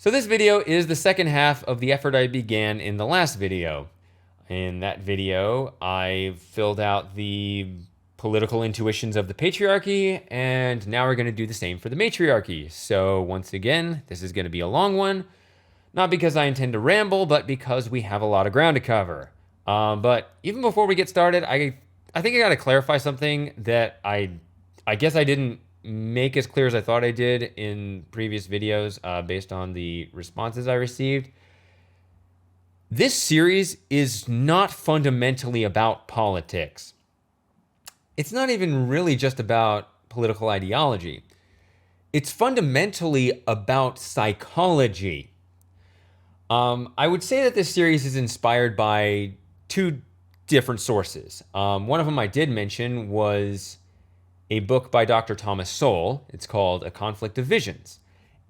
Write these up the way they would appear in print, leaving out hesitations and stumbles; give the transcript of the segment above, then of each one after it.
So this video is the second half of the effort I began in the last video. In that video, I filled out the political intuitions of the patriarchy, and now we're going to do the same for the matriarchy. So once again, this is going to be a long one, not because I intend to ramble, but because we have a lot of ground to cover. But even before we get started, I think I got to clarify something that I guess I didn't make as clear as I thought I did in previous videos based on the responses I received. This series is not fundamentally about politics. It's not even really just about political ideology. It's fundamentally about psychology. I would say that this series is inspired by two different sources. One of them I did mention was a book by Dr. Thomas Sowell. It's called A Conflict of Visions.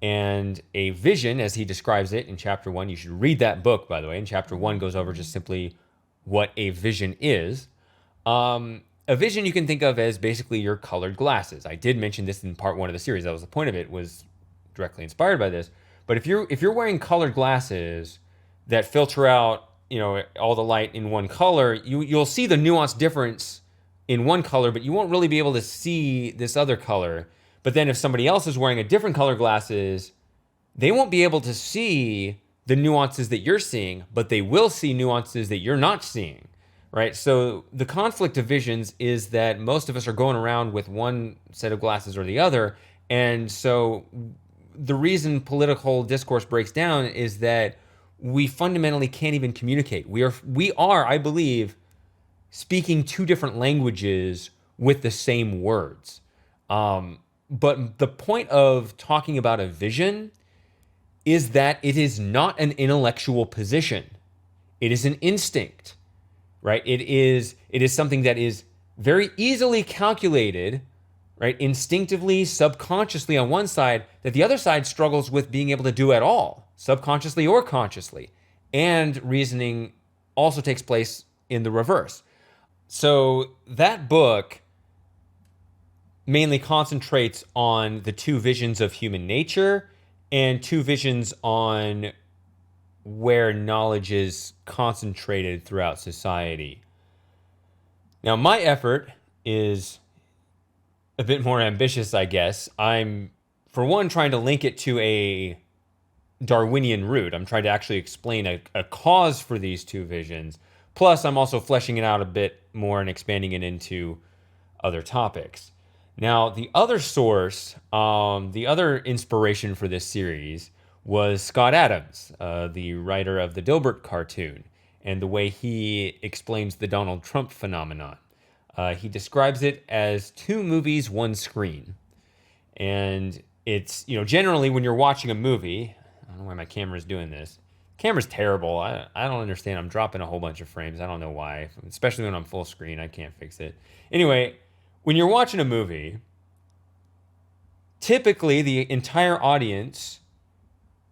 And a vision, as he describes it in chapter 1, you should read that book, by the way. And chapter 1 goes over just simply what a vision is. A vision you can think of as basically your colored glasses. I did mention this in part 1 of the series. That was the point of it, was directly inspired by this. But if you're wearing colored glasses that filter out, all the light in one color, you'll see the nuanced difference in one color, but you won't really be able to see this other color. But then if somebody else is wearing a different color glasses, they won't be able to see the nuances that you're seeing, but they will see nuances that you're not seeing, right? So the conflict of visions is that most of us are going around with one set of glasses or the other. And so the reason political discourse breaks down is that we fundamentally can't even communicate. We are, I believe, speaking two different languages with the same words. But the point of talking about a vision is that it is not an intellectual position. It is an instinct, right? It is something that is very easily calculated, right? Instinctively, subconsciously on one side, that the other side struggles with being able to do at all, subconsciously or consciously. And reasoning also takes place in the reverse. So that book mainly concentrates on the two visions of human nature and two visions on where knowledge is concentrated throughout society. Now, my effort is a bit more ambitious, I guess. I'm, for one, trying to link it to a Darwinian root. I'm trying to actually explain a cause for these two visions. Plus, I'm also fleshing it out a bit more and expanding it into other topics. Now, the other source, the other inspiration for this series was Scott Adams, the writer of the Dilbert cartoon, and the way he explains the Donald Trump phenomenon. He describes it as two movies, one screen. And it's, generally when you're watching a movie, I don't know why my camera's doing this. Camera's terrible. I don't understand. I'm dropping a whole bunch of frames. I don't know why, especially when I'm full screen. I can't fix it. Anyway, when you're watching a movie, typically the entire audience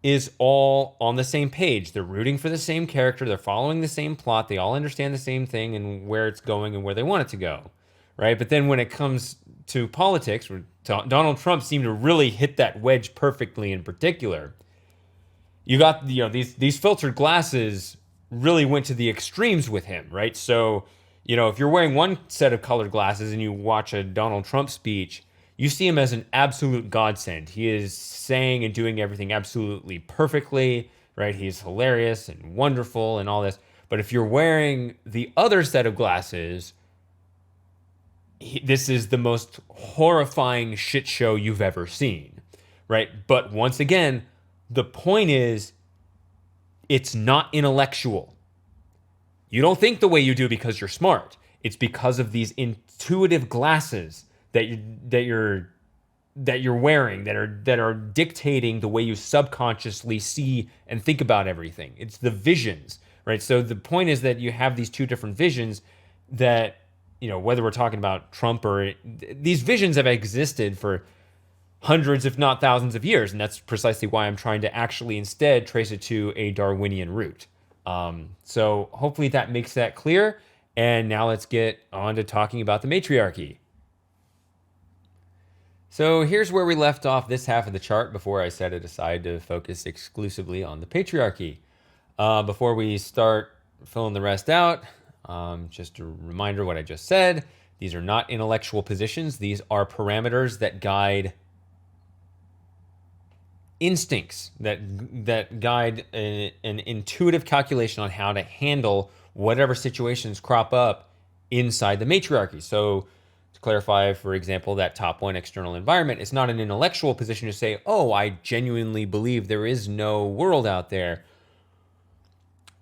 is all on the same page. They're rooting for the same character. They're following the same plot. They all understand the same thing and where it's going and where they want it to go, right? But then when it comes to politics, Donald Trump seemed to really hit that wedge perfectly in particular. You got, these filtered glasses really went to the extremes with him, right? So, if you're wearing one set of colored glasses and you watch a Donald Trump speech, you see him as an absolute godsend. He is saying and doing everything absolutely perfectly, right? He's hilarious and wonderful and all this. But if you're wearing the other set of glasses, this is the most horrifying shit show you've ever seen, right? But once again, the point is, it's not intellectual. You don't think the way you do because you're smart. It's because of these intuitive glasses that you're wearing that are dictating the way you subconsciously see and think about everything. It's the visions, right? So the point is that you have these two different visions that, whether we're talking about Trump or these visions have existed for hundreds, if not thousands of years. And that's precisely why I'm trying to actually instead trace it to a Darwinian root. So hopefully that makes that clear. And now let's get on to talking about the matriarchy. So here's where we left off this half of the chart before I set it aside to focus exclusively on the patriarchy. Before we start filling the rest out, just a reminder what I just said. These are not intellectual positions. These are parameters that guide instincts, that guide an intuitive calculation on how to handle whatever situations crop up inside the matriarchy. So to clarify, for example, that top one, external environment, it's not an intellectual position to say, oh, I genuinely believe there is no world out there.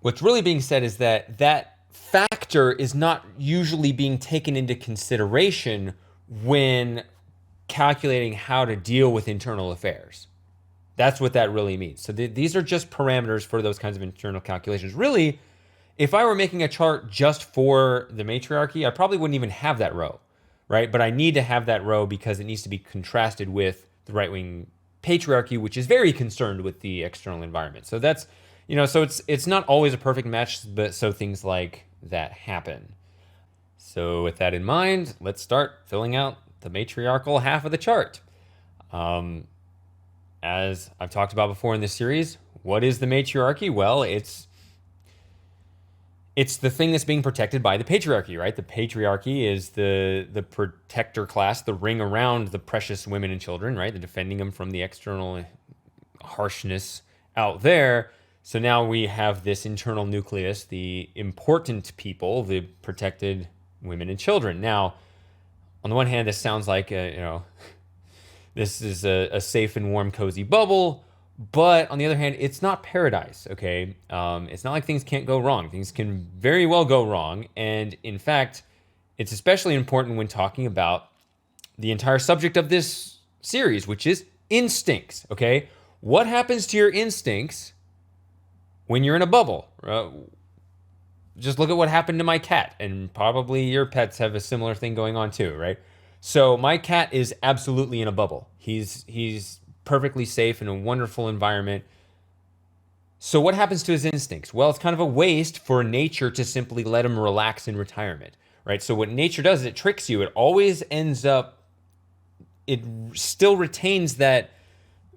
What's really being said is that that factor is not usually being taken into consideration when calculating how to deal with internal affairs. That's what that really means. So these are just parameters for those kinds of internal calculations. Really, if I were making a chart just for the matriarchy, I probably wouldn't even have that row, right? But I need to have that row because it needs to be contrasted with the right-wing patriarchy, which is very concerned with the external environment. So that's, so it's not always a perfect match, but so things like that happen. So with that in mind, let's start filling out the matriarchal half of the chart. As I've talked about before in this series, what is the matriarchy? Well, it's the thing that's being protected by the patriarchy, right? The patriarchy is the protector class, the ring around the precious women and children, right? The defending them from the external harshness out there. So now we have this internal nucleus, the important people, the protected women and children. Now, on the one hand, this sounds like this is a safe and warm, cozy bubble. But on the other hand, it's not paradise, okay? It's not like things can't go wrong. Things can very well go wrong. And in fact, it's especially important when talking about the entire subject of this series, which is instincts, okay? What happens to your instincts when you're in a bubble? Just look at what happened to my cat, and probably your pets have a similar thing going on too, right? So my cat is absolutely in a bubble. He's perfectly safe in a wonderful environment. So what happens to his instincts? Well, it's kind of a waste for nature to simply let him relax in retirement, right? So what nature does is it tricks you. It always ends up, it still retains that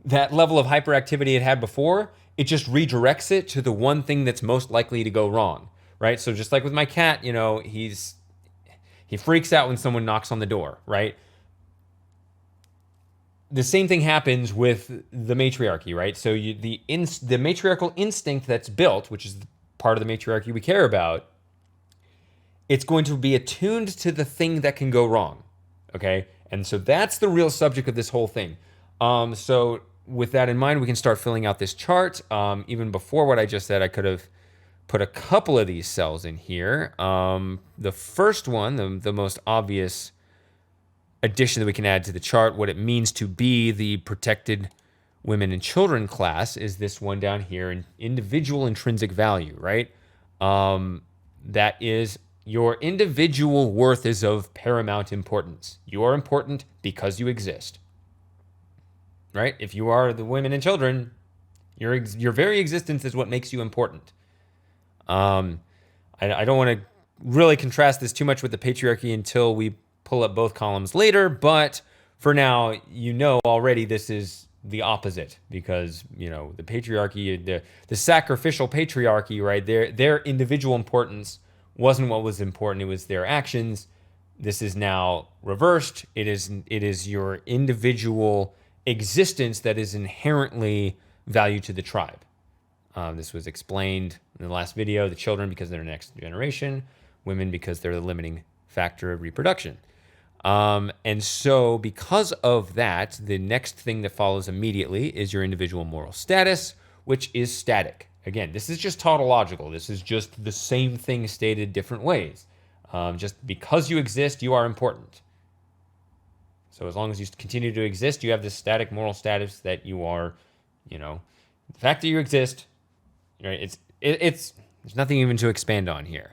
level of hyperactivity it had before. It just redirects it to the one thing that's most likely to go wrong, right? So just like with my cat, he freaks out when someone knocks on the door, right? The same thing happens with the matriarchy, right? So the matriarchal instinct that's built, which is the part of the matriarchy we care about, it's going to be attuned to the thing that can go wrong, okay? And so that's the real subject of this whole thing. So with that in mind, we can start filling out this chart. Even before what I just said, I could have put a couple of these cells in here. The first one, the most obvious addition that we can add to the chart, what it means to be the protected women and children class, is this one down here, in individual intrinsic value, right? That is, your individual worth is of paramount importance. You are important because you exist, right? If you are the women and children, your very existence is what makes you important. I don't want to really contrast this too much with the patriarchy until we pull up both columns later, but for now, already this is the opposite, because the patriarchy, the sacrificial patriarchy, right? Their individual importance wasn't what was important; it was their actions. This is now reversed. It is your individual existence that is inherently valued to the tribe. This was explained in the last video. The children because they're the next generation, women because they're the limiting factor of reproduction. And so because of that, the next thing that follows immediately is your individual moral status, which is static. Again, this is just tautological. This is just the same thing stated different ways. Just because you exist, you are important. So as long as you continue to exist, you have this static moral status that you are, the fact that you exist, right? There's nothing even to expand on here.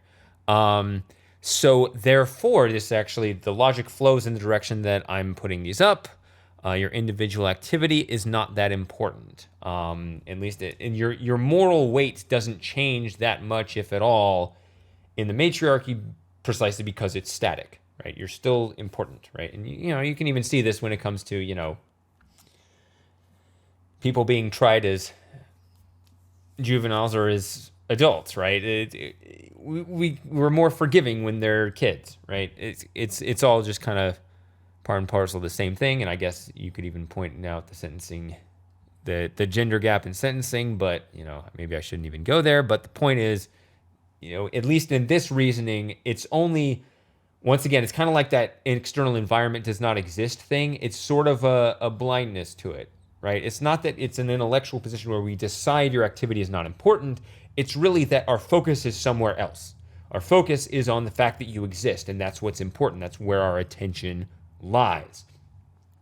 So therefore, the logic flows in the direction that I'm putting these up. Your individual activity is not that important. At least your moral weight doesn't change that much, if at all, in the matriarchy, precisely because it's static, right? You're still important, right? And you can even see this when it comes to, people being tried as juveniles or as adults, right? We're more forgiving when they're kids, right? It's all just kind of part and parcel of the same thing. And I guess you could even point out the sentencing, the gender gap in sentencing, but maybe I shouldn't even go there. But the point is, at least in this reasoning, it's only, once again, it's kind of like that external environment does not exist thing. It's sort of a blindness to it, right? It's not that it's an intellectual position where we decide your activity is not important. It's really that our focus is somewhere else. Our focus is on the fact that you exist, and that's what's important. That's where our attention lies,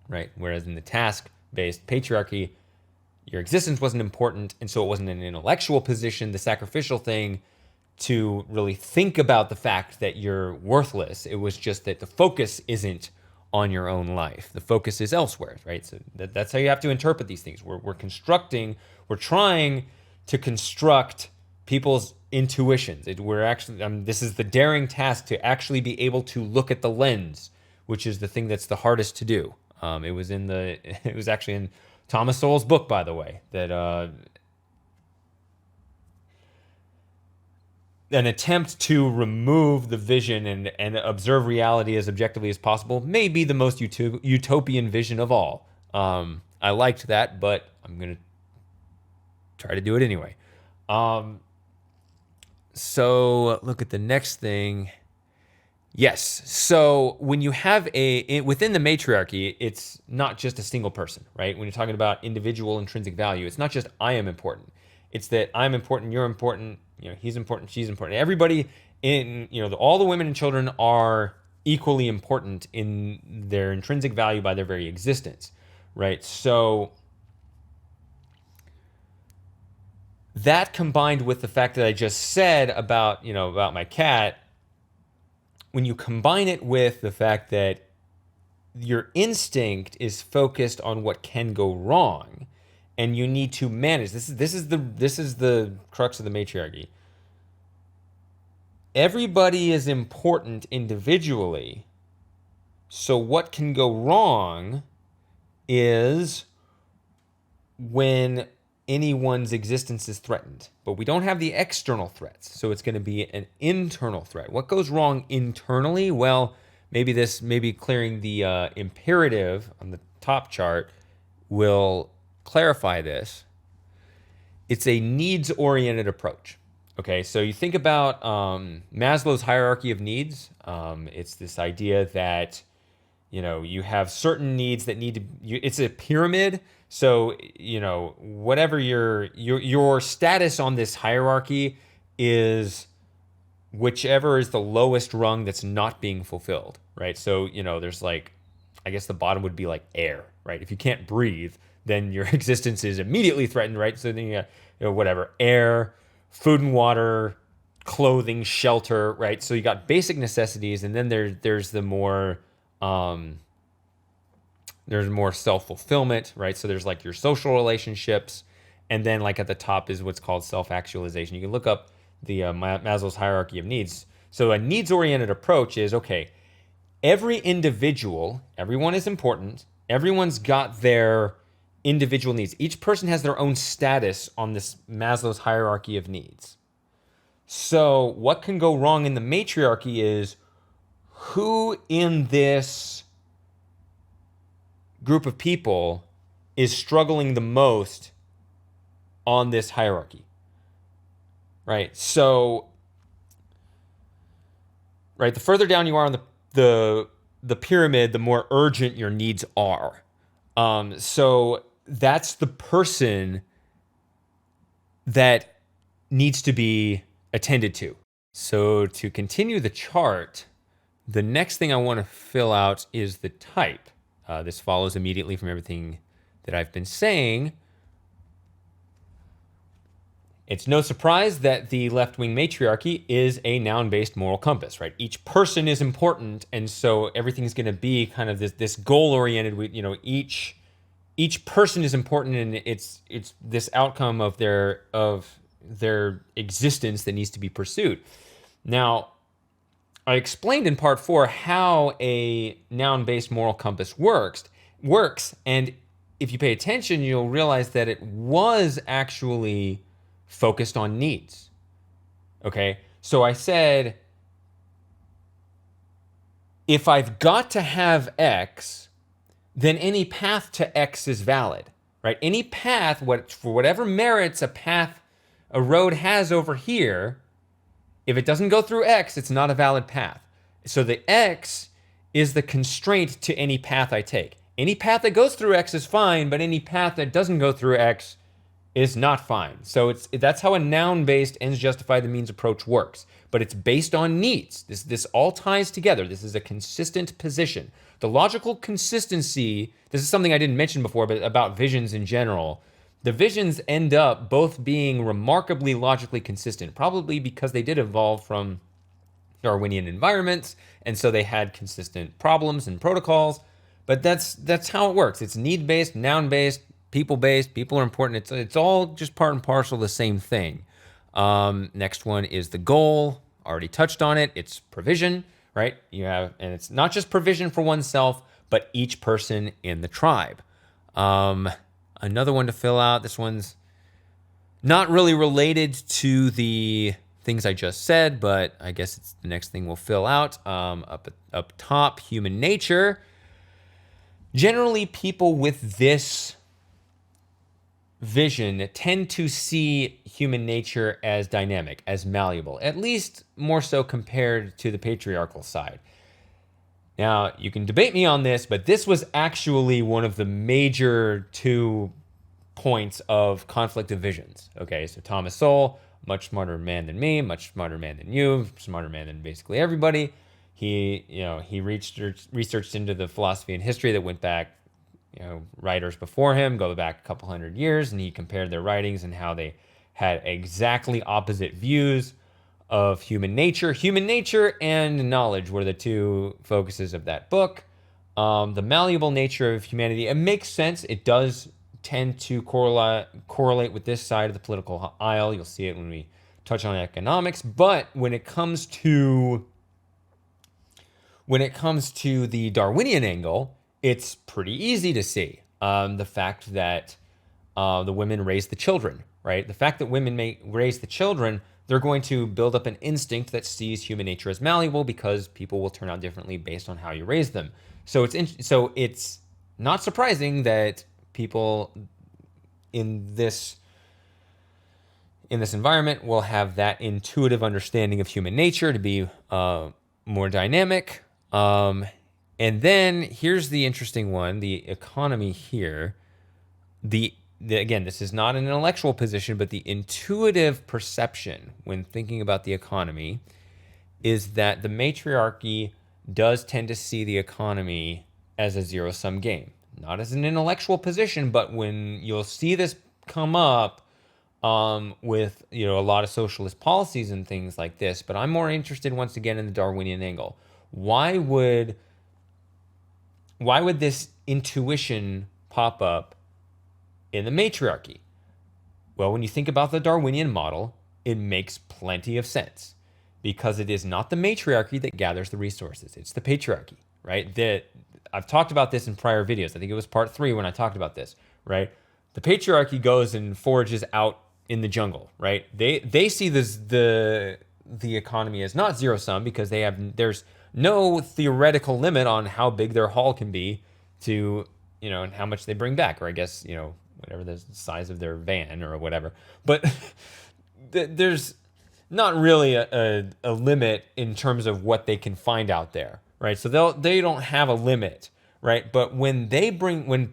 right? Whereas in the task-based patriarchy, your existence wasn't important, and so it wasn't an intellectual position, the sacrificial thing, to really think about the fact that you're worthless. It was just that the focus isn't on your own life. The focus is elsewhere, right? So that's how you have to interpret these things. We're trying to construct people's intuitions. This is the daring task to actually be able to look at the lens, which is the thing that's the hardest to do. It was actually in Thomas Sowell's book, by the way, that an attempt to remove the vision and observe reality as objectively as possible may be the most utopian vision of all. I liked that, but I'm going to try to do it anyway. So look at the next thing. Yes. So when you have within the matriarchy, it's not just a single person, right? When you're talking about individual intrinsic value, it's not just I am important. It's that I'm important, you're important, he's important, she's important. Everybody all the women and children are equally important in their intrinsic value by their very existence, right? So that combined with the fact that I just said about my cat, when you combine it with the fact that your instinct is focused on what can go wrong, and you need to manage. This is the crux of the matriarchy. Everybody is important individually. So what can go wrong is when anyone's existence is threatened. But we don't have the external threats. So it's going to be an internal threat. What goes wrong internally? Well, maybe clearing the imperative on the top chart will clarify this. It's a needs-oriented approach. Okay, so you think about Maslow's hierarchy of needs. It's this idea that you have certain needs that need to. It's a pyramid. So whatever your status on this hierarchy is, whichever is the lowest rung that's not being fulfilled, right? So there's I guess the bottom would be like air, right? If you can't breathe, then your existence is immediately threatened, right? So then you got whatever, air, food and water, clothing, shelter, right? So you got basic necessities, and then there's the more self-fulfillment, right? So there's your social relationships, and then at the top is what's called self-actualization. You can look up the Maslow's hierarchy of needs. So a needs-oriented approach is, okay, every individual, everyone is important, everyone's got their individual needs. Each person has their own status on this Maslow's hierarchy of needs. So what can go wrong in the matriarchy is who in this group of people is struggling the most on this hierarchy, right? So, right, the further down you are on the pyramid, the more urgent your needs are. So that's the person that needs to be attended to. So to continue the chart, the next thing I want to fill out is the type. This follows immediately from everything that I've been saying. It's no surprise that the left-wing matriarchy is a noun-based moral compass, right? Each person is important, and so everything's going to be kind of this goal-oriented. Each person is important, and it's this outcome of their existence that needs to be pursued. Now, I explained in part 4 how a noun-based moral compass works, and if you pay attention, you'll realize that it was actually focused on needs. Okay, so I said, if I've got to have X, then any path to X is valid, right? Any path, for whatever merits a road has over here, if it doesn't go through X, it's not a valid path. So the X is the constraint to any path I take. Any path that goes through X is fine, but any path that doesn't go through X is not fine. So that's how a noun-based ends justify the means approach works. But it's based on needs. This all ties together. This is a consistent position. The logical consistency, this is something I didn't mention before, but about visions in general. The visions end up both being remarkably logically consistent, probably because they did evolve from Darwinian environments, and so they had consistent problems and protocols. But that's how it works. It's need-based, noun-based, people-based. People are important. It's all just part and parcel of the same thing. Next one is the goal. Already touched on it. It's provision, right? And it's not just provision for oneself, but each person in the tribe. Another one to fill out. This one's not really related to the things I just said, but I guess it's the next thing we'll fill out. Up top, human nature. Generally, people with this vision tend to see human nature as dynamic, as malleable, at least more so compared to the patriarchal side. Now, you can debate me on this, but this was actually one of the major 2 points of conflict of visions. Okay, so Thomas Sowell, much smarter man than me, much smarter man than you, smarter man than basically everybody. He researched into the philosophy and history that went back, writers before him go back a couple hundred years, and he compared their writings and how they had exactly opposite views of human nature. Human nature and knowledge were the 2 focuses of that book. The malleable nature of humanity, it makes sense. It does tend to correlate with this side of the political aisle. You'll see it when we touch on economics. But when it comes to the Darwinian angle, it's pretty easy to see. The fact that the women raise the children, right? The fact that women may raise the children, they're going to build up an instinct that sees human nature as malleable because people will turn out differently based on how you raise them. So it's not surprising that people in this environment will have that intuitive understanding of human nature to be more dynamic. And then here's the interesting one, the economy here. Again, this is not an intellectual position, but the intuitive perception when thinking about the economy is that the matriarchy does tend to see the economy as a zero-sum game. Not as an intellectual position, but when you'll see this come up with a lot of socialist policies and things like this. But I'm more interested once again in the Darwinian angle. Why would this intuition pop up in the matriarchy? Well, when you think about the Darwinian model, it makes plenty of sense because it is not the matriarchy that gathers the resources. It's the patriarchy, right? I've talked about this in prior videos. I think it was part 3 when I talked about this, right? The patriarchy goes and forages out in the jungle, right? They see the economy as not zero sum because there's no theoretical limit on how big their haul can be to, and how much they bring back, or I guess, whatever the size of their van or whatever. But there's not really a limit in terms of what they can find out there, right? So they don't have a limit, right? But when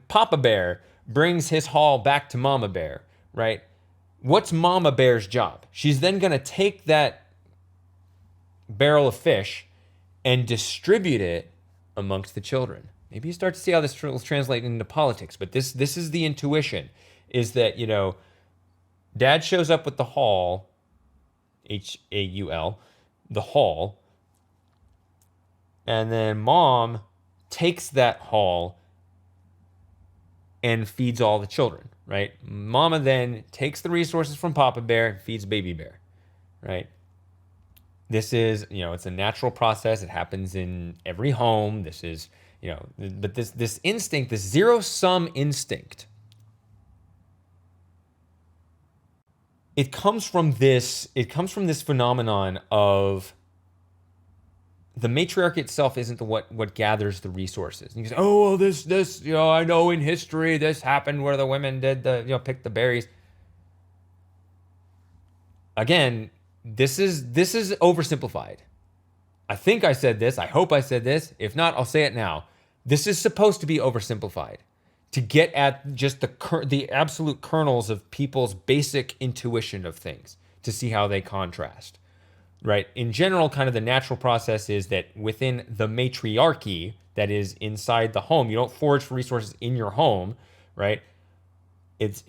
Papa Bear brings his haul back to Mama Bear, right? What's Mama Bear's job? She's then going to take that barrel of fish and distribute it amongst the children. Maybe you start to see how this will translate into politics, but this is the intuition, is that, Dad shows up with the haul, H-A-U-L, the haul, and then Mom takes that haul and feeds all the children, right? Mama then takes the resources from Papa Bear and feeds Baby Bear, right? This is, it's a natural process. It happens in every home. This is, but this instinct, this zero-sum instinct, it comes from this phenomenon of the matriarchy itself isn't what gathers the resources. And you say, oh, well, this, I know in history this happened where the women did pick the berries. Again, this is oversimplified. I think I said this. I hope I said this. If not, I'll say it now. This is supposed to be oversimplified to get at just the absolute kernels of people's basic intuition of things, to see how they contrast. Right? In general, kind of the natural process is that within the matriarchy that is inside the home, you don't forage for resources in your home, right? It's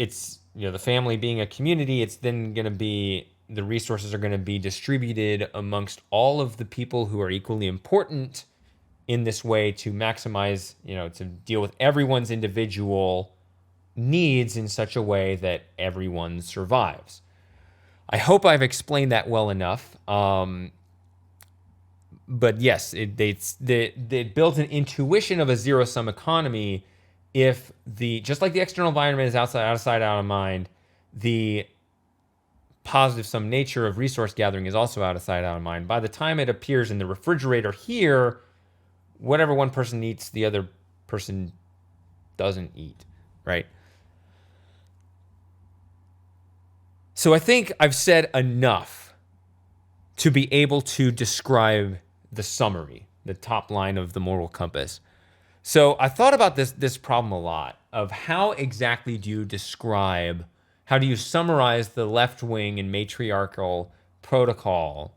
the family being a community, it's then going to be, the resources are going to be distributed amongst all of the people who are equally important in this way to maximize, to deal with everyone's individual needs in such a way that everyone survives. I hope I've explained that well enough. But yes, it builds an intuition of a zero-sum economy. If just like the external environment is out of mind, the positive sum nature of resource gathering is also out of mind. By the time it appears in the refrigerator here, whatever one person eats, the other person doesn't eat, right? So I think I've said enough to be able to describe the summary, the top line of the moral compass. So I thought about this problem a lot, of how exactly do you describe, how do you summarize the left-wing and matriarchal protocol?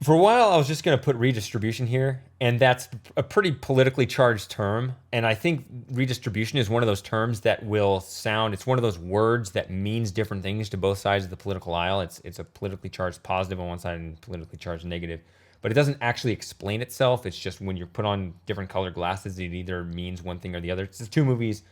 For a while, I was just going to put redistribution here, and that's a pretty politically charged term. And I think redistribution is one of those terms that will sound, it's one of those words that means different things to both sides of the political aisle. It's a politically charged positive on one side and politically charged negative. But it doesn't actually explain itself. It's just when you put on different colored glasses, it either means one thing or the other. It's just two movies,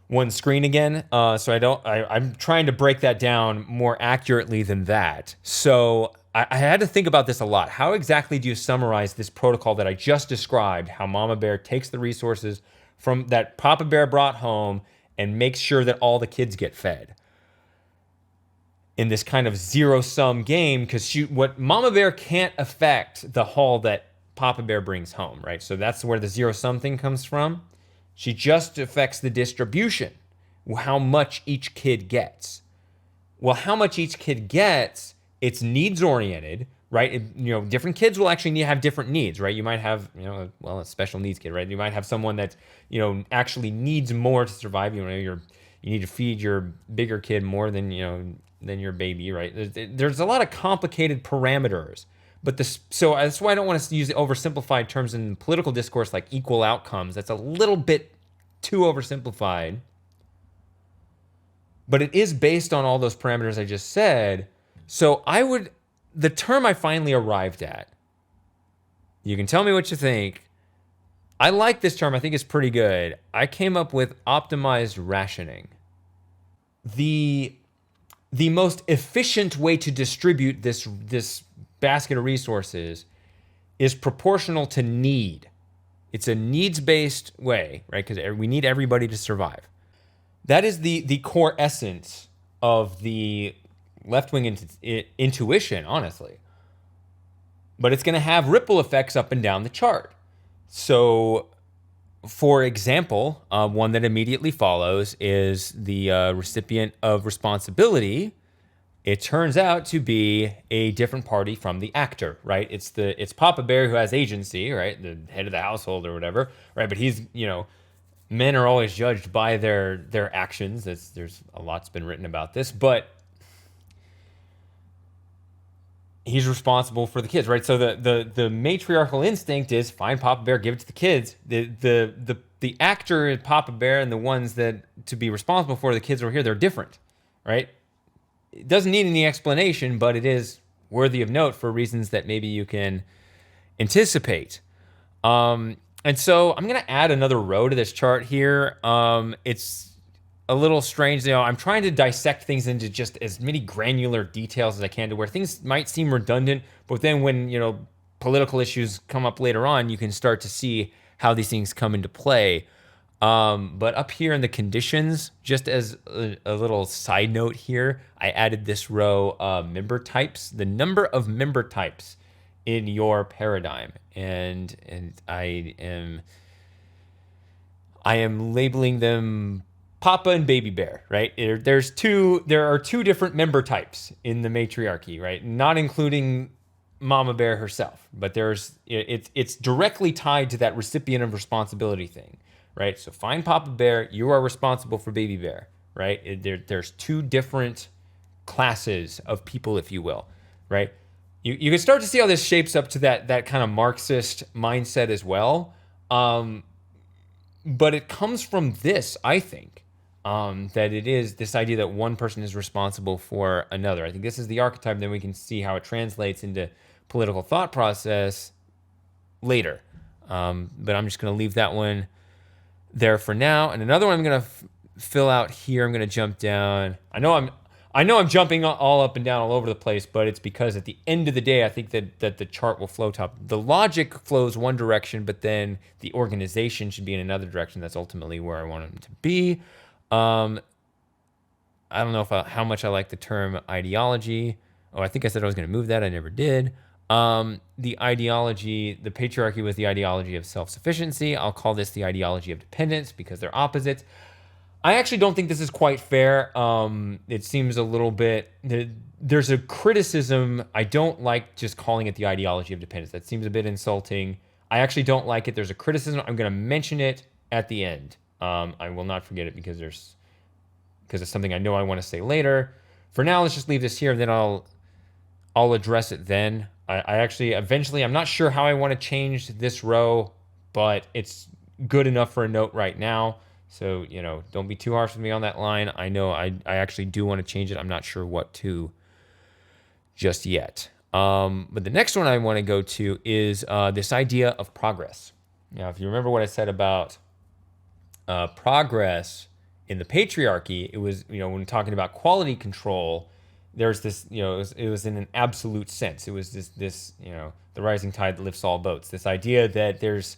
one screen again. So I'm trying to break that down more accurately than that. So I had to think about this a lot. How exactly do you summarize this protocol that I just described? How Mama Bear takes the resources from that Papa Bear brought home and makes sure that all the kids get fed in this kind of zero-sum game, because what Mama Bear can't affect the haul that Papa Bear brings home, right? So that's where the zero-sum thing comes from. She just affects the distribution, how much each kid gets. Well, how much each kid gets, it's needs-oriented, right? Different kids will actually have different needs, right? You might have, a special needs kid, right? You might have someone that, actually needs more to survive. You need to feed your bigger kid more than your baby, right? There's a lot of complicated parameters, but so that's why I don't want to use the oversimplified terms in political discourse like equal outcomes. That's a little bit too oversimplified, but it is based on all those parameters I just said. So the term I finally arrived at, you can tell me what you think. I like this term. I think it's pretty good. I came up with optimized rationing. The most efficient way to distribute this basket of resources is proportional to need. It's a needs-based way, right? Because we need everybody to survive. That is the core essence of the left-wing intuition, honestly. But it's going to have ripple effects up and down the chart. So, for example, one that immediately follows is the recipient of responsibility. It turns out to be a different party from the actor, right? It's Papa Bear who has agency, right? The head of the household or whatever, right? But he's, men are always judged by their actions. There's a lot's been written about this, but he's responsible for the kids, right? So the matriarchal instinct is find Papa Bear, give it to the kids. The actor Papa Bear and the ones that to be responsible for the kids over here, they're different, right? It doesn't need any explanation, but it is worthy of note for reasons that maybe you can anticipate. And so I'm going to add another row to this chart here. a little strange. I'm trying to dissect things into just as many granular details as I can to where things might seem redundant, but then when, political issues come up later on, you can start to see how these things come into play. But up here in the conditions, just as a little side note here, I added this row, member types, the number of member types in your paradigm. And I am labeling them Papa and Baby Bear, right? There are two different member types in the matriarchy, right? Not including Mama Bear herself, but it's directly tied to that recipient of responsibility thing, right? So find Papa Bear, you are responsible for Baby Bear, right? There's two different classes of people, if you will, right? You can start to see how this shapes up to that kind of Marxist mindset as well. But it comes from this, I think, that it is this idea that one person is responsible for another. I think this is the archetype. Then we can see how it translates into political thought process later. But I'm just going to leave that one there for now. And another one I'm going to fill out here. I'm going to jump down. I know I'm jumping all up and down all over the place, but it's because at the end of the day, I think that the chart will flow top. The logic flows one direction, but then the organization should be in another direction. That's ultimately where I want them to be. I don't know how much I like the term ideology. Oh, I think I said I was going to move that. I never did. The ideology, the patriarchy was the ideology of self-sufficiency. I'll call this the ideology of dependence because they're opposites. I actually don't think this is quite fair. It seems a little bit, there's a criticism. I don't like just calling it the ideology of dependence. That seems a bit insulting. I actually don't like it. There's a criticism. I'm going to mention it at the end. I will not forget it because it's something I know I want to say later. For now, let's just leave this here and then I'll address it then. I actually, eventually, I'm not sure how I want to change this row, but it's good enough for a note right now. So, don't be too harsh with me on that line. I know I actually do want to change it. I'm not sure what to just yet. But the next one I want to go to is this idea of progress. Now, if you remember what I said about progress in the patriarchy, it was, when talking about quality control, there's this, it was in an absolute sense. It was this, the rising tide that lifts all boats. This idea that there's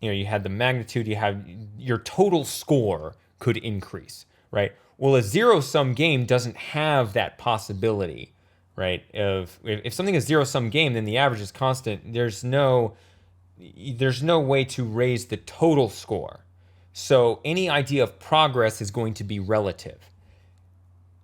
you had the magnitude, you have your total score could increase, right? Well, a zero-sum game doesn't have that possibility, right? If something is zero-sum game, then the average is constant. There's no way to raise the total score. So any idea of progress is going to be relative.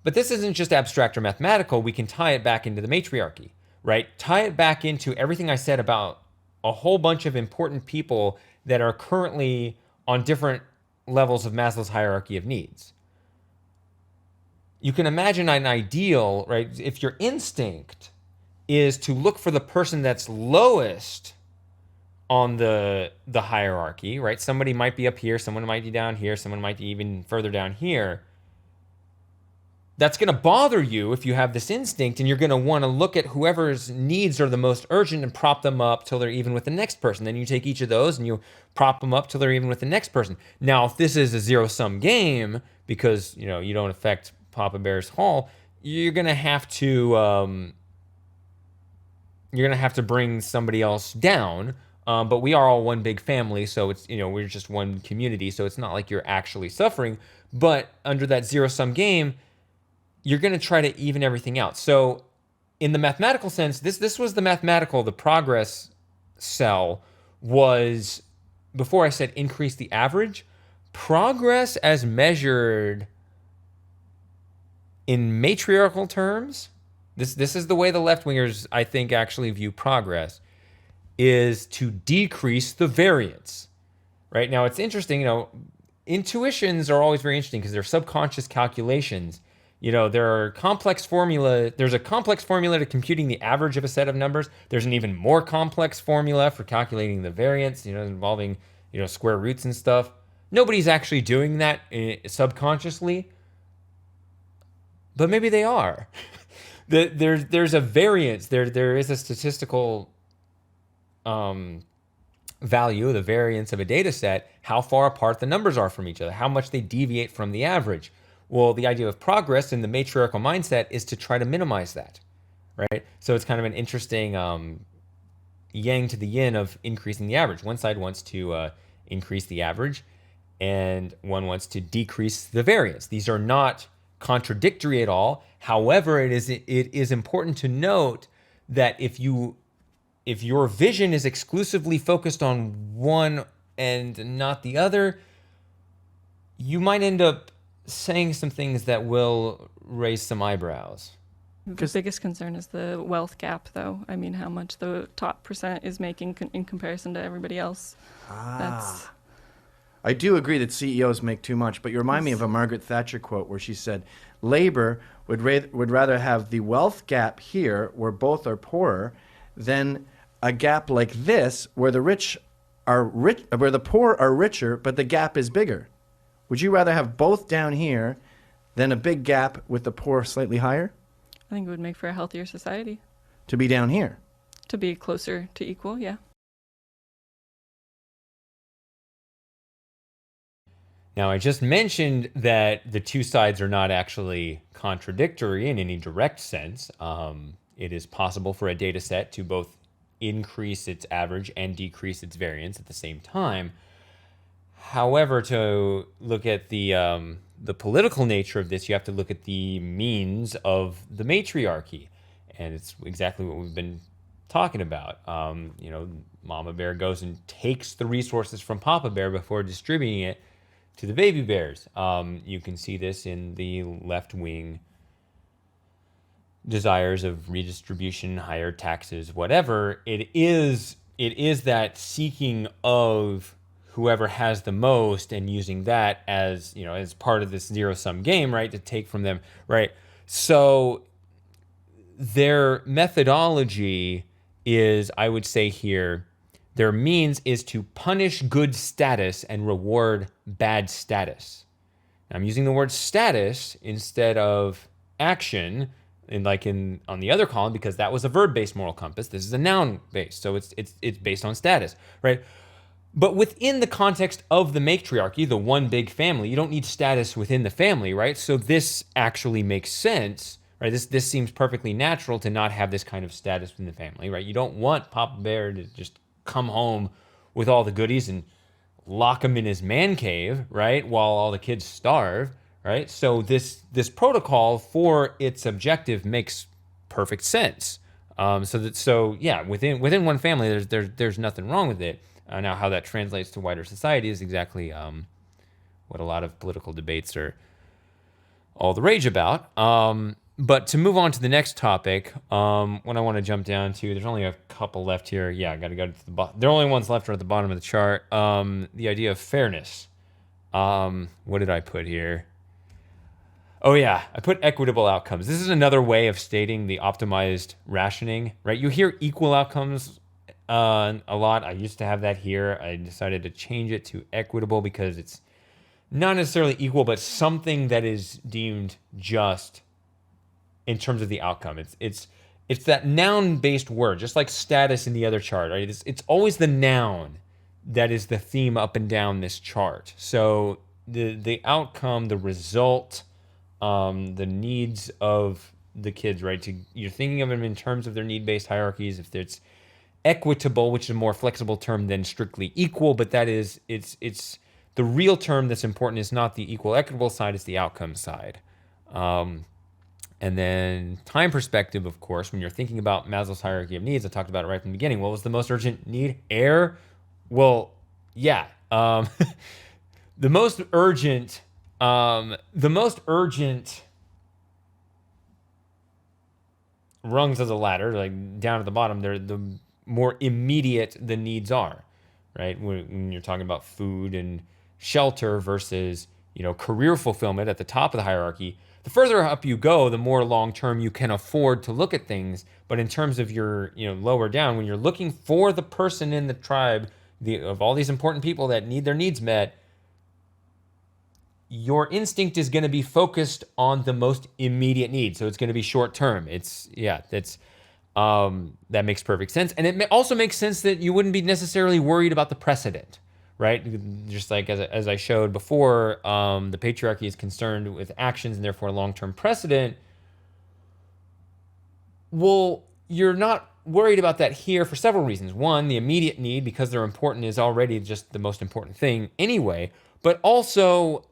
But this isn't just abstract or mathematical. We can tie it back into the matriarchy, right? Tie it back into everything I said about a whole bunch of important people that are currently on different levels of Maslow's hierarchy of needs. You can imagine an ideal, right? If your instinct is to look for the person that's lowest on the hierarchy, right? Somebody might be up here, someone might be down here, someone might be even further down here. That's going to bother you if you have this instinct, and you're going to want to look at whoever's needs are the most urgent and prop them up till they're even with the next person. Then you take each of those and you prop them up till they're even with the next person. Now, if this is a zero-sum game, because you don't affect Papa Bear's haul, you're going to have to bring somebody else down. But we are all one big family, so it's we're just one community, so it's not like you're actually suffering. But under that zero-sum game, you're going to try to even everything out. So in the mathematical sense, this was the progress cell was, before I said increase the average, progress as measured in matriarchal terms, this is the way the left-wingers, I think, actually view progress, is to decrease the variance, right? Now, it's interesting, intuitions are always very interesting because they're subconscious calculations. There's a complex formula to computing the average of a set of numbers. There's an even more complex formula for calculating the variance, involving, square roots and stuff. Nobody's actually doing that subconsciously, but maybe they are. There's a variance. There is a statistical value, the variance of a data set, how far apart the numbers are from each other, how much they deviate from the average. Well, the idea of progress in the matriarchal mindset is to try to minimize that, right? So it's kind of an interesting yang to the yin of increasing the average. One side wants to increase the average, and one wants to decrease the variance. These are not contradictory at all. However, it is important to note that if your vision is exclusively focused on one and not the other, you might end up saying some things that will raise some eyebrows. The biggest concern is the wealth gap, though. I mean, how much the top percent is making in comparison to everybody else. I do agree that CEOs make too much, but you remind me of a Margaret Thatcher quote where she said, labor would rather have the wealth gap here, where both are poorer, than a gap like this, where the where the poor are richer, but the gap is bigger. Would you rather have both down here than a big gap with the poor slightly higher? I think it would make for a healthier society. To be down here? To be closer to equal, yeah. Now, I just mentioned that the two sides are not actually contradictory in any direct sense. It is possible for a data set to both increase its average and decrease its variance at the same time. However, to look at the political nature of this, you have to look at the means of the matriarchy. And it's exactly what we've been talking about. Mama Bear goes and takes the resources from Papa Bear before distributing it to the baby bears. You can see this in the left-wing desires of redistribution, higher taxes, whatever. It is that seeking of whoever has the most and using that as, as part of this zero-sum game, right, to take from them, right? So their methodology is, I would say here, their means is to punish good status and reward bad status. Now, I'm using the word status instead of action on the other column because that was a verb-based moral compass. This is a noun-based, so it's based on status, right? But within the context of the matriarchy, the one big family, you don't need status within the family, right? So this actually makes sense, right? This seems perfectly natural to not have this kind of status in the family, right? You don't want Papa Bear to just come home with all the goodies and lock him in his man cave, right? While all the kids starve, right? So this protocol for its objective makes perfect sense. Within one family, there's nothing wrong with it. Now, how that translates to wider society is exactly what a lot of political debates are all the rage about. But to move on to the next topic, what I want to jump down to, there's only a couple left here. Yeah, I got to go to the bottom. The only ones left are at the bottom of the chart. The idea of fairness. What did I put here? Oh, yeah, I put equitable outcomes. This is another way of stating the optimized rationing, right? You hear equal outcomes a lot. I used to have that here. I decided to change it to equitable because it's not necessarily equal, but something that is deemed just in terms of the outcome. It's that noun-based word, just like status in the other chart, right? It's always the noun that is the theme up and down this chart. So the outcome, the result, the needs of the kids, right? You're thinking of them in terms of their need-based hierarchies. If it's equitable, which is a more flexible term than strictly equal, but that is, it's the real term that's important is not the equal equitable side, it's the outcome side. And then time perspective, of course, when you're thinking about Maslow's hierarchy of needs, I talked about it right from the beginning. What was the most urgent need? Air? Well, yeah. The most urgent rungs of the ladder, like down at the bottom, they're the more immediate the needs are, right? When you're talking about food and shelter versus, career fulfillment at the top of the hierarchy, the further up you go, the more long-term you can afford to look at things. But in terms of your, lower down, when you're looking for the person in the tribe, of all these important people that need their needs met, your instinct is going to be focused on the most immediate need. So it's going to be short-term. That makes perfect sense. And it also makes sense that you wouldn't be necessarily worried about the precedent, right? Just like as I showed before, the patriarchy is concerned with actions and therefore long-term precedent. Well, you're not worried about that here for several reasons. One, the immediate need, because they're important, is already just the most important thing anyway. But also,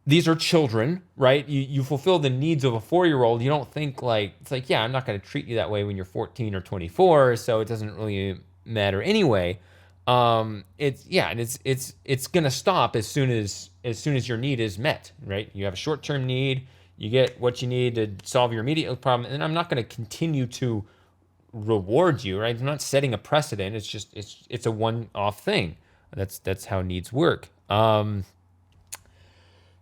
these are children, right? You fulfill the needs of a 4-year-old. You don't think like, it's like, yeah, I'm not going to treat you that way when you're 14 or 24, so it doesn't really matter anyway. It's going to stop as soon as your need is met, right? You have a short-term need, you get what you need to solve your immediate problem, and I'm not going to continue to reward you, right? I'm not setting a precedent. It's just it's a one-off thing. That's how needs work.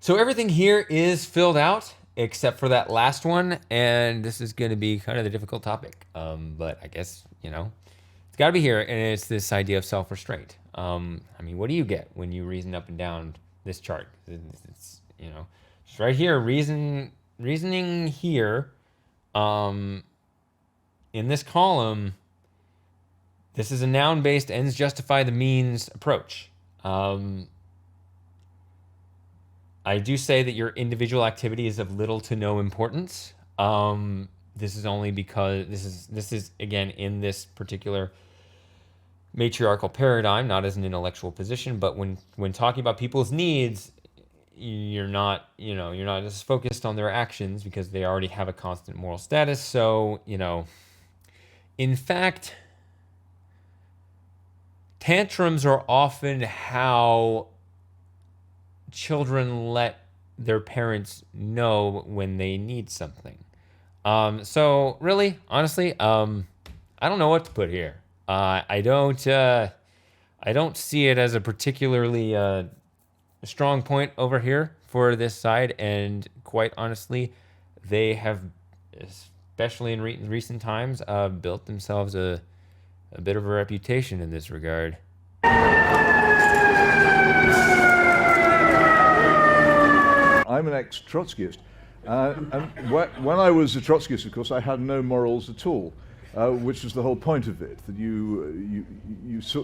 So everything here is filled out except for that last one, and this is going to be kind of the difficult topic. But I guess, it's got to be here, and it's this idea of self-restraint. I mean, what do you get when you reason up and down this chart? It's just right here, reasoning here, in this column, this is a noun-based ends justify the means approach. I do say that your individual activity is of little to no importance. This is only because this is again in this particular matriarchal paradigm, not as an intellectual position, but when talking about people's needs, you're not as focused on their actions because they already have a constant moral status. So, in fact, tantrums are often how children let their parents know when they need something. So really, honestly, I don't know what to put here. I don't see it as a particularly strong point over here for this side, and quite honestly, they have, especially in recent times, built themselves a bit of a reputation in this regard. I'm an ex-Trotskyist. And when I was a Trotskyist, of course, I had no morals at all, which was the whole point of it, that you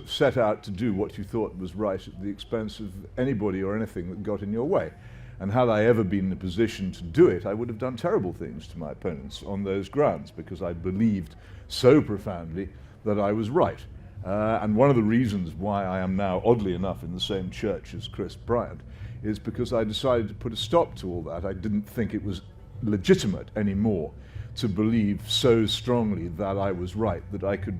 set out to do what you thought was right at the expense of anybody or anything that got in your way. And had I ever been in a position to do it, I would have done terrible things to my opponents on those grounds, because I believed so profoundly that I was right. And one of the reasons why I am now, oddly enough, in the same church as Chris Bryant is because I decided to put a stop to all that. I didn't think it was legitimate anymore to believe so strongly that I was right, that I could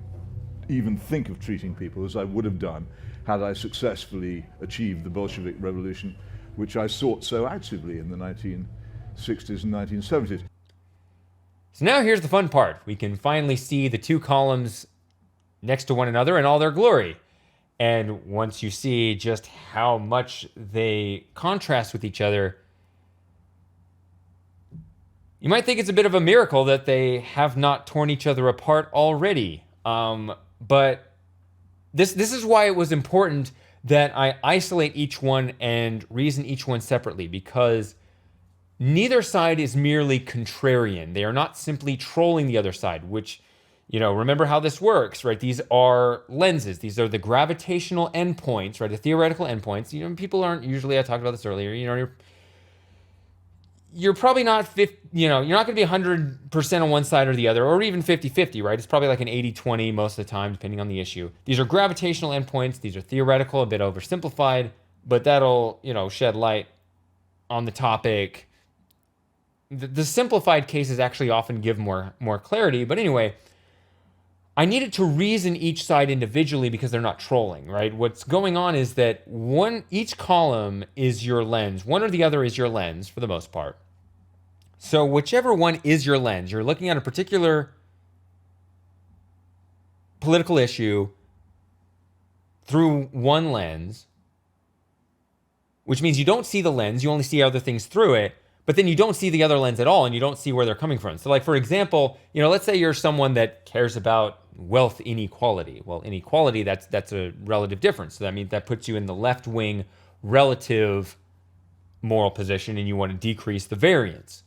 even think of treating people as I would have done had I successfully achieved the Bolshevik Revolution, which I sought so actively in the 1960s and 1970s. So now here's the fun part. We can finally see the two columns next to one another in all their glory. And once you see just how much they contrast with each other, you might think it's a bit of a miracle that they have not torn each other apart already. But this is why it was important that I isolate each one and reason each one separately, because neither side is merely contrarian. They are not simply trolling the other side, which, remember how this works, right? These are lenses. These are the gravitational endpoints, right? The theoretical endpoints. People aren't usually, I talked about this earlier, you're probably not, you're not going to be 100% on one side or the other, or even 50-50, right? It's probably like an 80-20 most of the time, depending on the issue. These are gravitational endpoints. These are theoretical, a bit oversimplified, but that'll, shed light on the topic. The simplified cases actually often give more clarity, but anyway, I needed to reason each side individually because they're not trolling, right? What's going on is that each column is your lens. One or the other is your lens for the most part. So whichever one is your lens, you're looking at a particular political issue through one lens, which means you don't see the lens, you only see other things through it, but then you don't see the other lens at all and you don't see where they're coming from. So like, for example, let's say you're someone that cares about wealth inequality. Well, inequality, that's a relative difference. So that means that puts you in the left-wing relative moral position and you want to decrease the variance.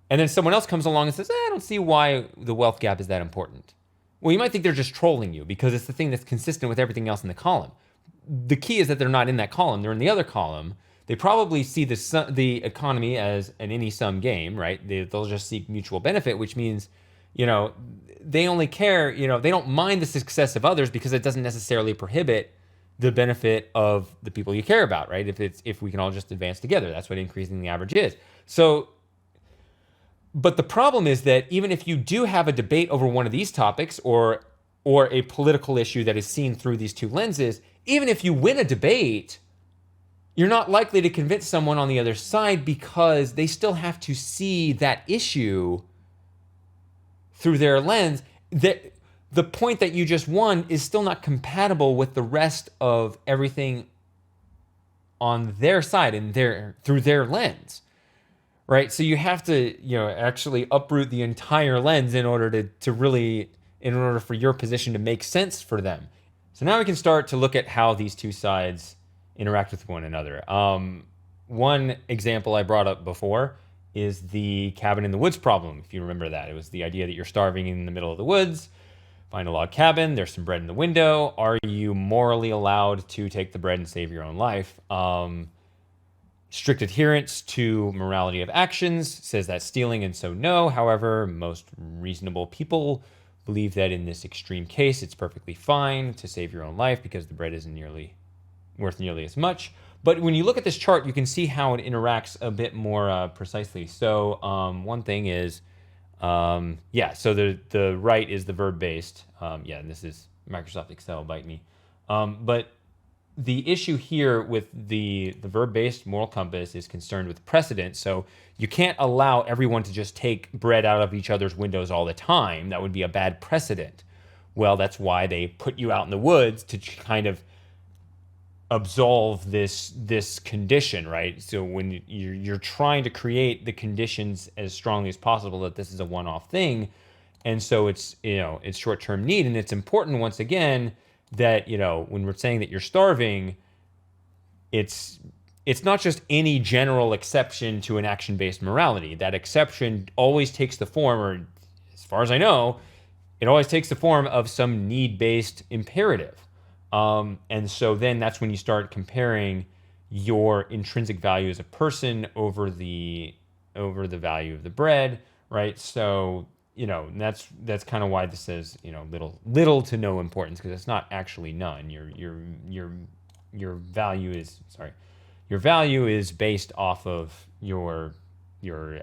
And then someone else comes along and says, I don't see why the wealth gap is that important. Well, you might think they're just trolling you because it's the thing that's consistent with everything else in the column. The key is that they're not in that column. They're in the other column. They probably see the economy as an any-sum game, right? They'll just seek mutual benefit, which means, they only care, they don't mind the success of others because it doesn't necessarily prohibit the benefit of the people you care about, right? If we can all just advance together, that's what increasing the average is. So, but the problem is that even if you do have a debate over one of these topics or a political issue that is seen through these two lenses, even if you win a debate, you're not likely to convince someone on the other side because they still have to see that issue through their lens. That the point that you just won is still not compatible with the rest of everything on their side and through their lens, right? So you have to, actually uproot the entire lens in order for your position to make sense for them. So now we can start to look at how these two sides interact with one another. One example I brought up before is the cabin in the woods problem. If you remember that, it was the idea that you're starving in the middle of the woods, find a log cabin, there's some bread in the window. Are you morally allowed to take the bread and save your own life? Strict adherence to morality of actions says that's stealing, and so no. However, most reasonable people believe that in this extreme case, it's perfectly fine to save your own life because the bread isn't worth nearly as much. But when you look at this chart, you can see how it interacts a bit more precisely. So one thing is, so the right is the verb-based. And this is Microsoft Excel, bite me. But the issue here with the verb-based moral compass is concerned with precedent. So you can't allow everyone to just take bread out of each other's windows all the time. That would be a bad precedent. Well, that's why they put you out in the woods to kind of absolve this condition, right? So when you're trying to create the conditions as strongly as possible that this is a one-off thing, and so it's short-term need, and it's important once again that when we're saying that you're starving, it's not just any general exception to an action-based morality. That exception always takes the form, or as far as I know, it always takes the form of some need-based imperative. And so then that's when you start comparing your intrinsic value as a person over the value of the bread, right? So, that's kind of why this is, little to no importance, because it's not actually none. Your value is based off of your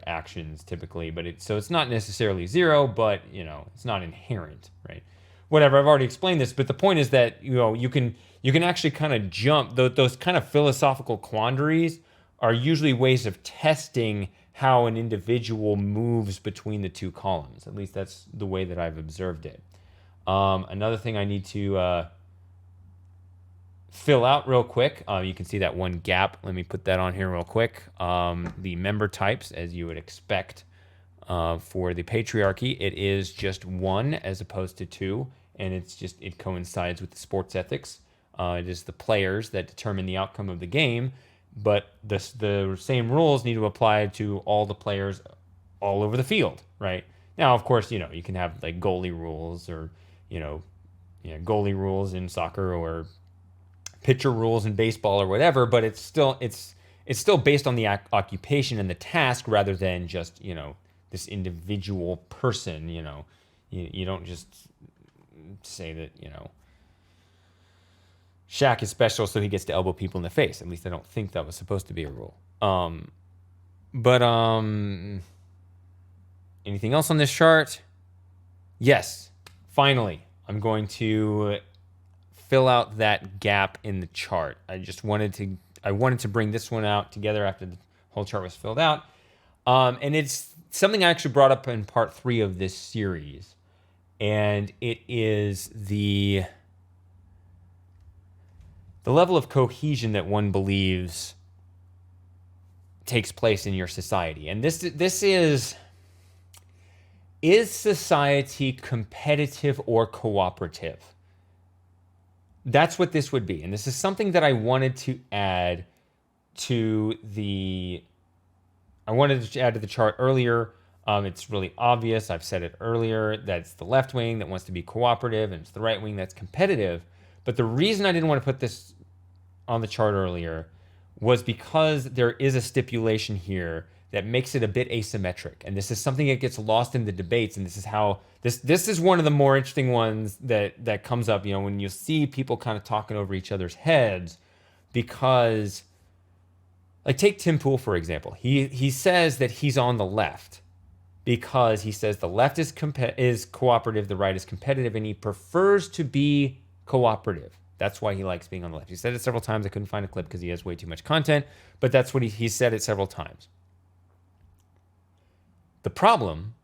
actions typically, but it's not necessarily zero, but it's not inherent, right? Whatever, I've already explained this, but the point is that you can actually kind of jump those kind of philosophical quandaries are usually ways of testing how an individual moves between the two columns. At least that's the way that I've observed it. Another thing I need to fill out real quick. You can see that one gap. Let me put that on here real quick. The member types, as you would expect for the Patriarchy, it is just one as opposed to two. And it coincides with the sports ethics. It is the players that determine the outcome of the game, but the same rules need to apply to all the players all over the field, right? Now, of course, you can have like goalie rules or, goalie rules in soccer or pitcher rules in baseball or whatever, but it's still based on the occupation and the task rather than just, this individual person, you don't just say that, Shaq is special so he gets to elbow people in the face. At least I don't think that was supposed to be a rule. Anything else on this chart? Yes. Finally, I'm going to fill out that gap in the chart. I wanted to bring this one out together after the whole chart was filled out. And it's something I actually brought up in part 3 of this series. And it is the level of cohesion that one believes takes place in your society. And this is society competitive or cooperative? That's what this would be. And this is something that I wanted to add to the chart earlier. It's really obvious. I've said it earlier that it's the left wing that wants to be cooperative and it's the right wing that's competitive. But the reason I didn't want to put this on the chart earlier was because there is a stipulation here that makes it a bit asymmetric. And this is something that gets lost in the debates. And this is how this is one of the more interesting ones that comes up, you know, when you see people kind of talking over each other's heads, because like take Tim Pool, for example. He says that he's on the left because he says the left is cooperative, the right is competitive, and he prefers to be cooperative. That's why he likes being on the left. He said it several times. I couldn't find a clip because he has way too much content, but that's what he said it several times. The problem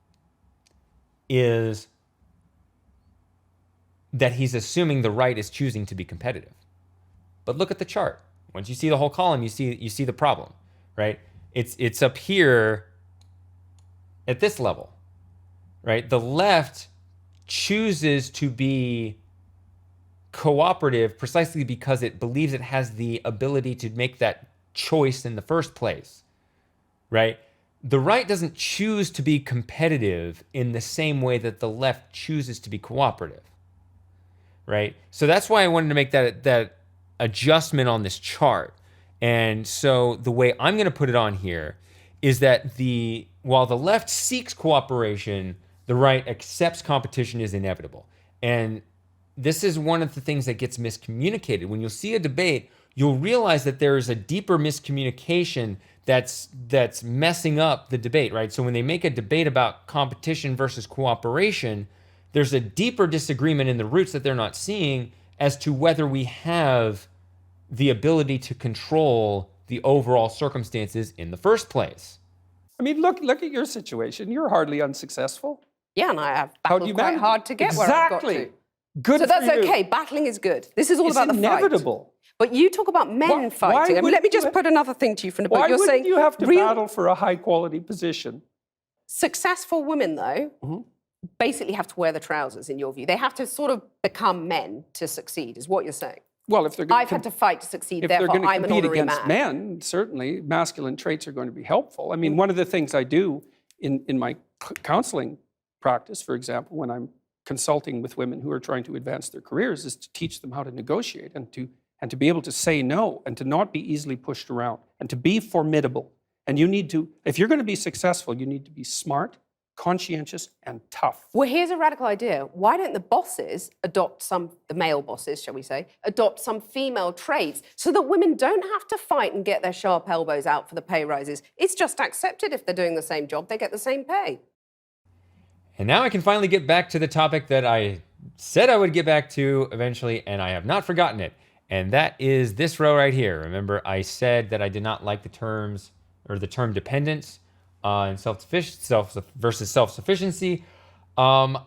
is that he's assuming the right is choosing to be competitive. But look at the chart. Once you see the whole column, you see the problem, right? It's up here at this level, right? The left chooses to be cooperative precisely because it believes it has the ability to make that choice in the first place, right? The right doesn't choose to be competitive in the same way that the left chooses to be cooperative, right? So that's why I wanted to make that adjustment on this chart. And so the way I'm going to put it on here is that while the left seeks cooperation, the right accepts competition is inevitable. And this is one of the things that gets miscommunicated. When you'll see a debate, you'll realize that there is a deeper miscommunication that's messing up the debate, right? So when they make a debate about competition versus cooperation, there's a deeper disagreement in the roots that they're not seeing as to whether we have the ability to control the overall circumstances in the first place. I mean, look at your situation. You're hardly unsuccessful. Yeah, and I have How do battled you quite manage hard it? to get where I've got to. Exactly. Good So for that's you. okay. Battling is good. This is all It's about the fight. inevitable. But you talk about men fighting. I mean, let me just put another thing to you from the book. Why You're wouldn't saying you have to real battle for a high-quality position? successful women, though, basically have to wear the trousers, in your view. They have to sort of become men to succeed, is what you're saying. Well, if they're going I've had to fight to succeed, if they're therefore going to I'm an compete honorary against man. men, certainly masculine traits are going to be helpful. I mean, one of the things I do in my counseling practice, for example, when I'm consulting with women who are trying to advance their careers, is to teach them how to negotiate and to be able to say no and to not be easily pushed around and to be formidable. And you need to, if you're going to be successful, you need to be smart, conscientious, and tough. Well, here's a radical idea. Why don't the bosses adopt the male bosses, shall we say, adopt some female traits so that women don't have to fight and get their sharp elbows out for the pay rises? It's just accepted if they're doing the same job, they get the same pay. And now I can finally get back to the topic that I said I would get back to eventually, and I have not forgotten it. And that is this row right here. Remember, I said that I did not like the terms, or the term dependence and versus self-sufficiency. The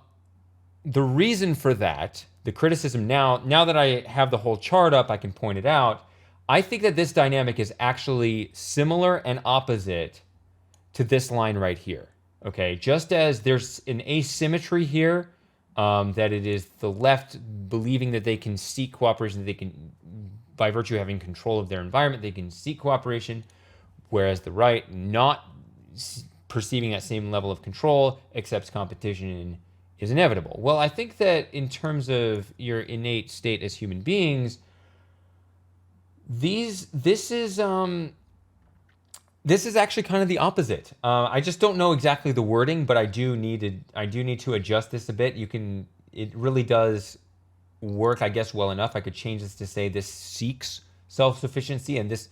reason for that, the criticism now that I have the whole chart up, I can point it out. I think that this dynamic is actually similar and opposite to this line right here. Okay, just as there's an asymmetry here, that it is the left believing that they can seek cooperation, that they can, by virtue of having control of their environment, they can seek cooperation, whereas the right, not perceiving that same level of control, accepts competition and is inevitable. Well, I think that in terms of your innate state as human beings, this is actually kind of the opposite. I just don't know exactly the wording, but I do need to adjust this a bit. It really does work, I guess, well enough. I could change this to say this seeks self-sufficiency and this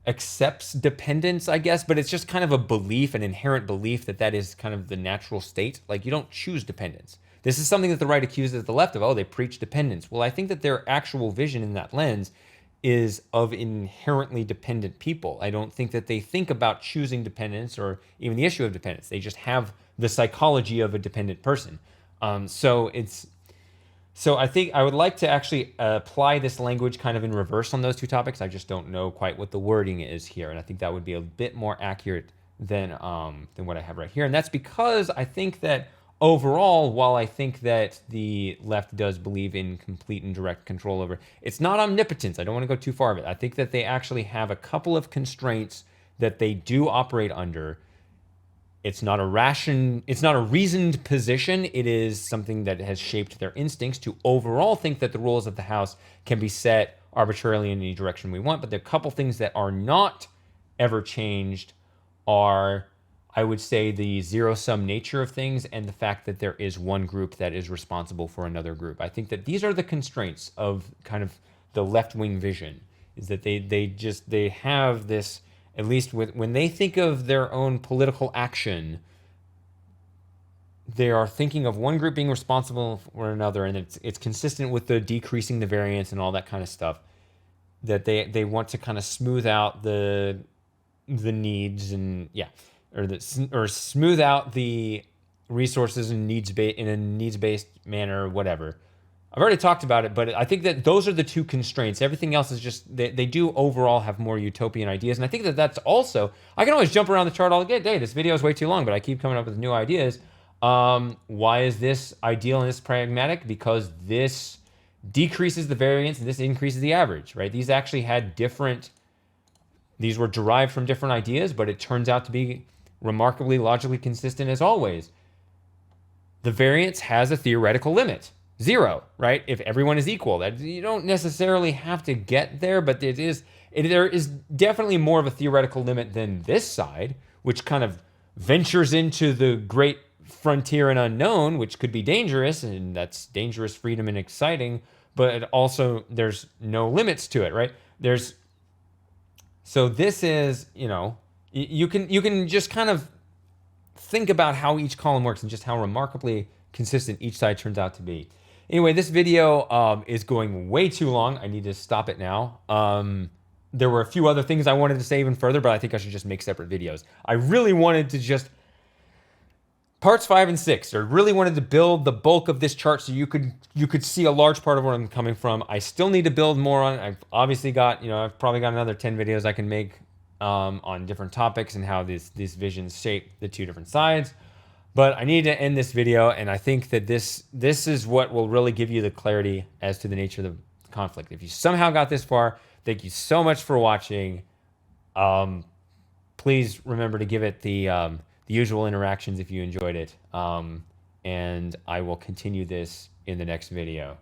accepts dependence, I guess, but it's just kind of a belief, an inherent belief that is kind of the natural state. Like, you don't choose dependence. This is something that the right accuses the left of. Oh, they preach dependence. Well, I think that their actual vision in that lens is of inherently dependent people. I don't think that they think about choosing dependence or even the issue of dependence. They just have the psychology of a dependent person. So I think I would like to actually apply this language kind of in reverse on those two topics. I just don't know quite what the wording is here, and I think that would be a bit more accurate than what I have right here. And that's because I think that overall, while I think that the left does believe in complete and direct control over, it's not omnipotence. I don't want to go too far of it. I think that they actually have a couple of constraints that they do operate under, It's not a reasoned position. It is something that has shaped their instincts to overall think that the rules of the house can be set arbitrarily in any direction we want. But there are a couple things that are not ever changed are, I would say, the zero-sum nature of things and the fact that there is one group that is responsible for another group. I think that these are the constraints of kind of the left-wing vision, is that they have this, at least when they think of their own political action, they are thinking of one group being responsible for another, and it's consistent with the decreasing the variance and all that kind of stuff, that they want to kind of smooth out the needs and or smooth out the resources and in a needs-based manner or whatever. I've already talked about it, but I think that those are the two constraints. Everything else is just, they do overall have more utopian ideas. And I think that that's also, I can always jump around the chart all day. This video is way too long, but I keep coming up with new ideas. Why is this ideal and this pragmatic? Because this decreases the variance and this increases the average, right? These actually had these were derived from different ideas, but it turns out to be remarkably logically consistent as always. The variance has a theoretical limit. 0, right? If everyone is equal, that you don't necessarily have to get there, but there is definitely more of a theoretical limit than this side, which kind of ventures into the great frontier and unknown, which could be dangerous, and that's dangerous freedom and exciting, but also there's no limits to it, right? So this is, you can just kind of think about how each column works and just how remarkably consistent each side turns out to be. Anyway, this video is going way too long. I need to stop it now. There were a few other things I wanted to say even further, but I think I should just make separate videos. I really wanted to just, parts 5 and 6, I really wanted to build the bulk of this chart so you could see a large part of where I'm coming from. I still need to build more on it. I've obviously got, I've probably got another 10 videos I can make on different topics and how these visions shape the two different sides. But I need to end this video, and I think that this is what will really give you the clarity as to the nature of the conflict. If you somehow got this far, thank you so much for watching. Please remember to give it the usual interactions if you enjoyed it. And I will continue this in the next video.